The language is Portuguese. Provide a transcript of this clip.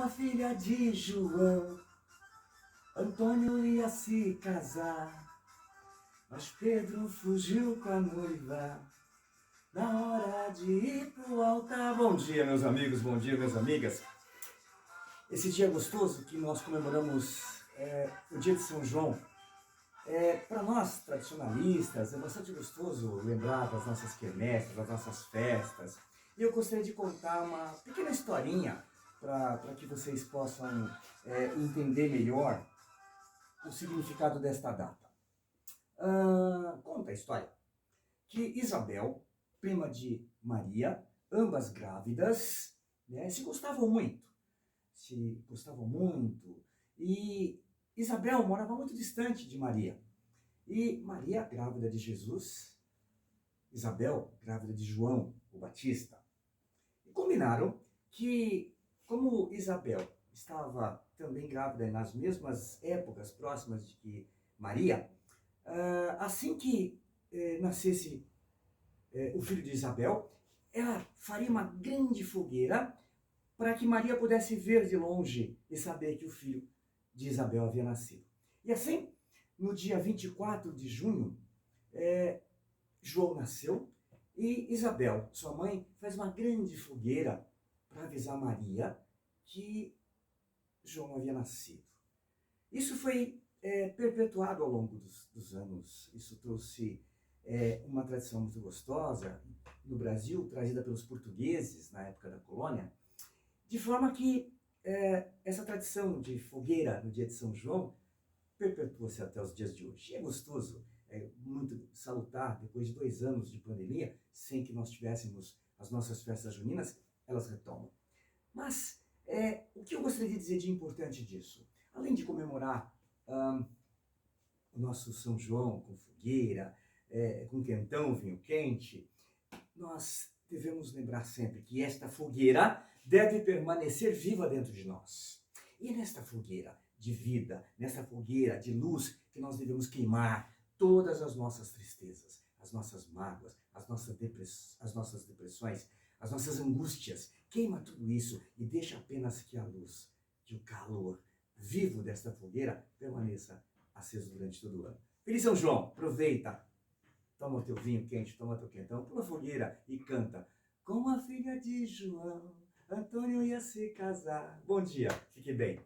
a filha de João. Antônio ia se casar, mas Pedro fugiu com a noiva na hora de ir pro altar. Bom dia, meus amigos, bom dia, minhas amigas. Esse dia gostoso que nós comemoramos o dia de São João, para nós tradicionalistas é bastante gostoso lembrar das nossas quermesses, das nossas festas. E eu gostaria de contar uma pequena historinha para que vocês possam entender melhor o significado desta data. Conta a história que Isabel, prima de Maria, ambas grávidas, se gostavam muito. E Isabel morava muito distante de Maria. E Maria, grávida de Jesus, Isabel, grávida de João, o Batista. E combinaram que, como Isabel estava também grávida nas mesmas épocas próximas de que Maria, assim que nascesse o filho de Isabel, ela faria uma grande fogueira para que Maria pudesse ver de longe e saber que o filho de Isabel havia nascido. E assim, no dia 24 de junho, João nasceu e Isabel, sua mãe, faz uma grande fogueira para avisar Maria que João havia nascido. Isso foi perpetuado ao longo dos anos. Isso trouxe uma tradição muito gostosa no Brasil, trazida pelos portugueses na época da colônia, de forma que essa tradição de fogueira no dia de São João perpetua-se até os dias de hoje. E é gostoso, é muito salutar, depois de 2 anos de pandemia, sem que nós tivéssemos as nossas festas juninas, elas retomam. Mas o que eu gostaria de dizer de importante disso? Além de comemorar o nosso São João com fogueira, com quentão, vinho quente, nós devemos lembrar sempre que esta fogueira deve permanecer viva dentro de nós. E é nesta fogueira de vida, nesta fogueira de luz, que nós devemos queimar todas as nossas tristezas, as nossas mágoas, as nossas depressões, as nossas angústias. Queima tudo isso e deixa apenas que a luz, que o calor vivo desta fogueira permaneça aceso durante todo o ano. Feliz São João! Aproveita! Toma o teu vinho quente, toma o teu quentão, pula a fogueira e canta. Com a filha de João, Antônio ia se casar. Bom dia, fique bem.